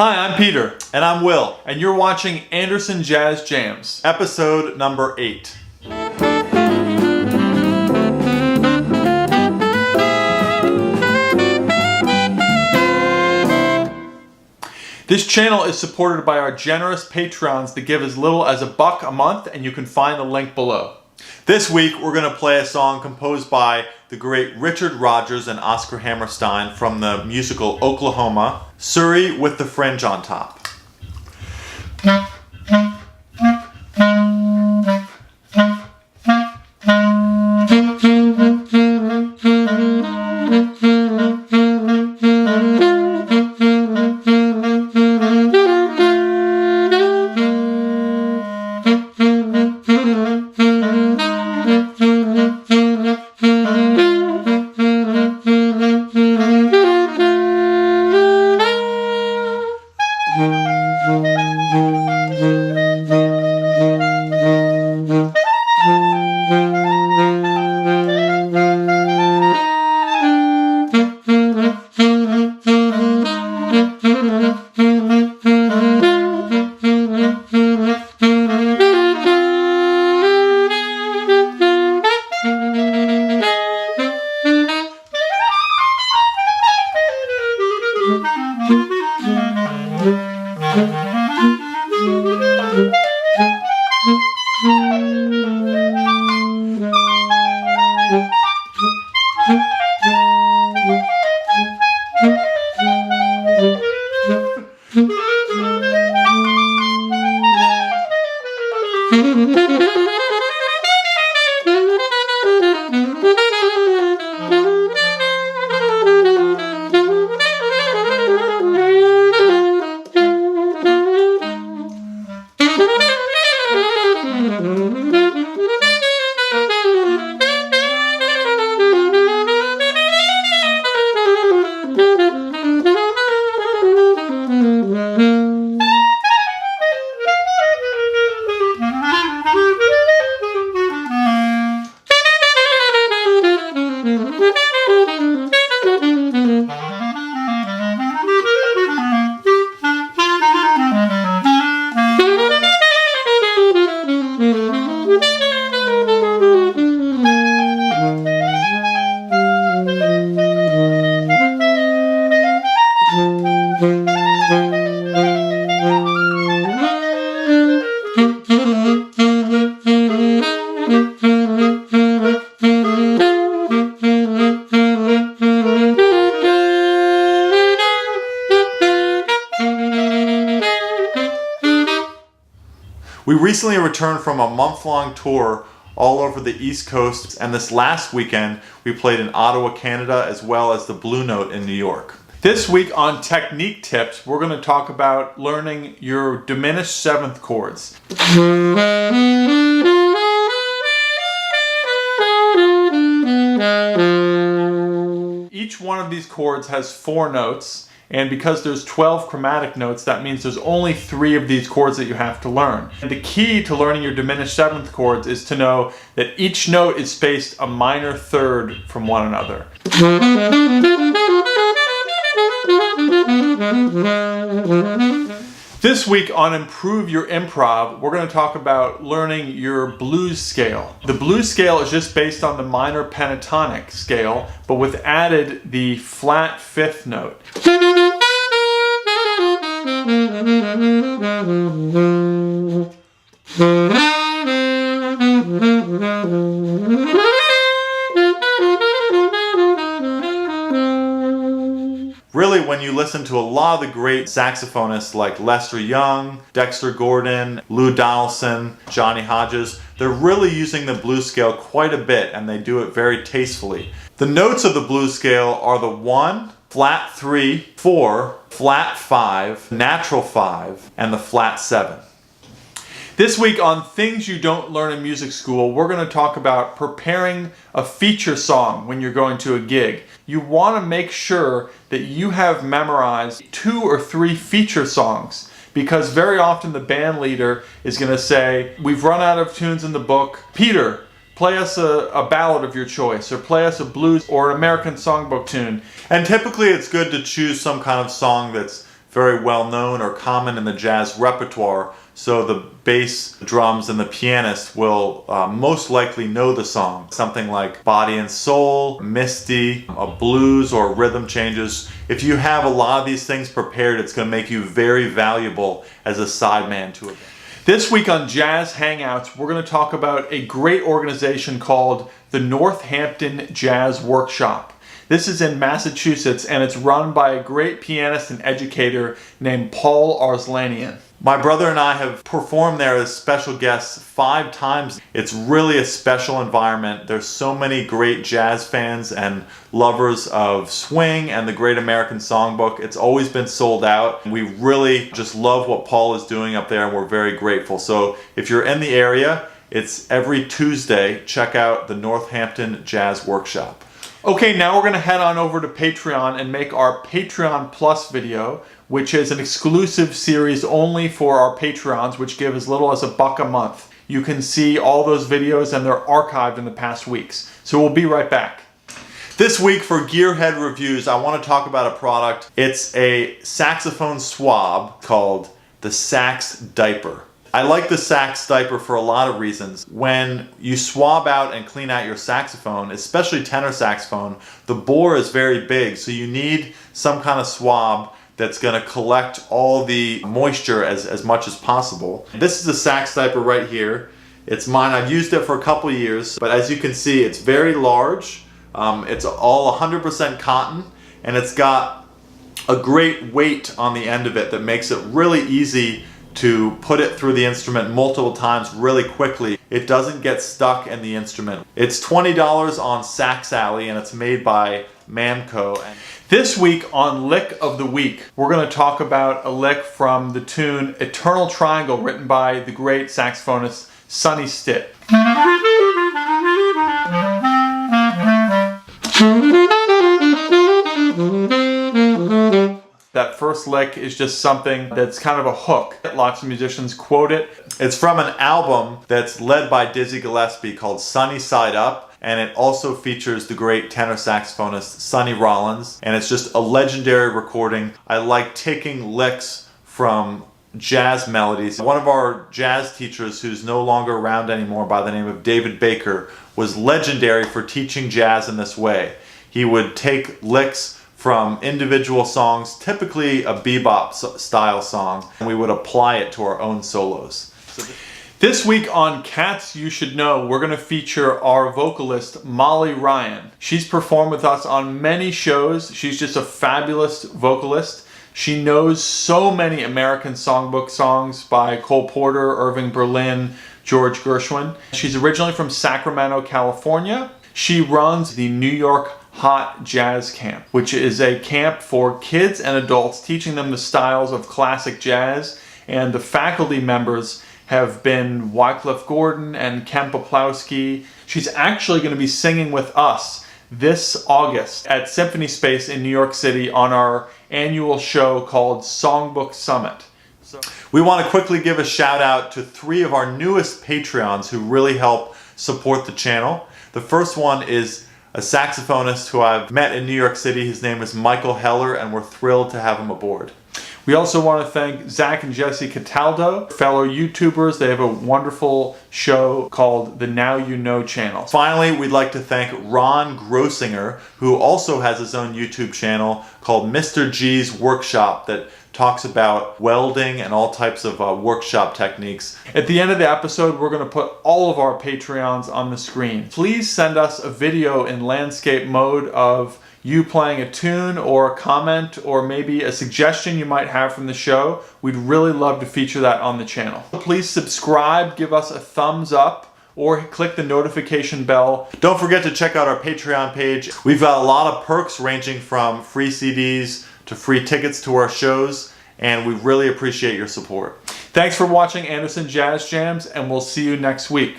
Hi, I'm Peter. And I'm Will. And you're watching Anderson Jazz Jams, Episode number 8. This channel is supported by our generous patrons that give as little as $1 a month, and you can find the link below. This week we're going to play a song composed by the great Richard Rodgers and Oscar Hammerstein from the musical Oklahoma, Surrey with the Fringe on top. We recently returned from a month-long tour all over the East Coast, and this last weekend we played in Ottawa, Canada, as well as the Blue Note in New York. This week on Technique Tips, we're going to talk about learning your diminished seventh chords. Each one of these chords has 4 notes. And because there's 12 chromatic notes, that means there's only 3 of these chords that you have to learn. And the key to learning your diminished seventh chords is to know that each note is spaced a minor third from one another. This week on Improve Your Improv, we're going to talk about learning your blues scale. The blues scale is just based on the minor pentatonic scale, but with added the flat 5th note. Really, when you listen to a lot of the great saxophonists like Lester Young, Dexter Gordon, Lou Donaldson, Johnny Hodges, they're really using the blues scale quite a bit, and they do it very tastefully. The notes of the blues scale are the 1, flat 3, 4, flat 5, natural 5, and the flat 7. This week on Things You Don't Learn in Music School, we're going to talk about preparing a feature song when you're going to a gig. You want to make sure that you have memorized 2 or 3 feature songs, because very often the band leader is going to say, we've run out of tunes in the book. Peter, play us a ballad of your choice, or play us a blues or an American songbook tune. And typically it's good to choose some kind of song that's very well known or common in the jazz repertoire. So the bass, drums, and the pianist will most likely know the song. Something like Body and Soul, Misty, a blues or rhythm changes. If you have a lot of these things prepared, it's going to make you very valuable as a sideman to it. This week on Jazz Hangouts, we're going to talk about a great organization called the Northampton Jazz Workshop. This is in Massachusetts, and it's run by a great pianist and educator named Paul Arslanian. My brother and I have performed there as special guests 5 times. It's really a special environment. There's so many great jazz fans and lovers of swing and the Great American Songbook. It's always been sold out. We really just love what Paul is doing up there, and we're very grateful. So if you're in the area, it's every Tuesday. Check out the Northampton Jazz Workshop. Okay, now we're going to head on over to Patreon and make our Patreon Plus video, which is an exclusive series only for our Patreons, which give as little as $1 a month. You can see all those videos, and they're archived in the past weeks. So we'll be right back. This week for Gearhead Reviews, I want to talk about a product. It's a saxophone swab called the Sax Diaper. I like the Sax Diaper for a lot of reasons. When you swab out and clean out your saxophone, especially tenor saxophone, the bore is very big, so you need some kind of swab that's going to collect all the moisture as much as possible. This is a Sax Diaper right here. It's mine. I've used it for a couple of years, but as you can see, it's very large. It's all 100% cotton, and it's got a great weight on the end of it that makes it really easy to put it through the instrument multiple times really quickly. It doesn't get stuck in the instrument. It's $20 on Sax Alley, and it's made by Mamco. This week on Lick of the Week, we're going to talk about a lick from the tune Eternal Triangle, written by the great saxophonist Sonny Stitt. That first lick is just something that's kind of a hook. Lots of musicians quote it. It's from an album that's led by Dizzy Gillespie called Sunny Side Up, and it also features the great tenor saxophonist Sonny Rollins, and it's just a legendary recording. I like taking licks from jazz melodies. One of our jazz teachers, who's no longer around anymore, by the name of David Baker, was legendary for teaching jazz in this way. He would take licks from individual songs, typically a bebop style song, and we would apply it to our own solos. This week on Cats You Should Know, we're going to feature our vocalist, Molly Ryan. She's performed with us on many shows. She's just a fabulous vocalist. She knows so many American songbook songs by Cole Porter, Irving Berlin, George Gershwin. She's originally from Sacramento, California. She runs the New York Hot Jazz Camp, which is a camp for kids and adults, teaching them the styles of classic jazz. And the faculty members have been Wycliffe Gordon and Ken Poplawski. She's actually going to be singing with us this August at Symphony Space in New York City on our annual show called Songbook Summit. We want to quickly give a shout out to 3 of our newest Patreons who really help support the channel. The first one is a saxophonist who I've met in New York City. His name is Michael Heller, and we're thrilled to have him aboard. We also want to thank Zach and Jesse Cataldo, fellow YouTubers. They have a wonderful show called the Now You Know channel. Finally, we'd like to thank Ron Grossinger, who also has his own YouTube channel called Mr. G's Workshop that talks about welding and all types of workshop techniques. At the end of the episode, we're going to put all of our Patreons on the screen. Please send us a video in landscape mode of you playing a tune or a comment or maybe a suggestion you might have from the show. We'd really love to feature that on the channel. Please subscribe, give us a thumbs up, or click the notification bell. Don't forget to check out our Patreon page. We've got a lot of perks ranging from free CDs to free tickets to our shows, and we really appreciate your support. Thanks for watching Anderson Jazz Jams, and we'll see you next week.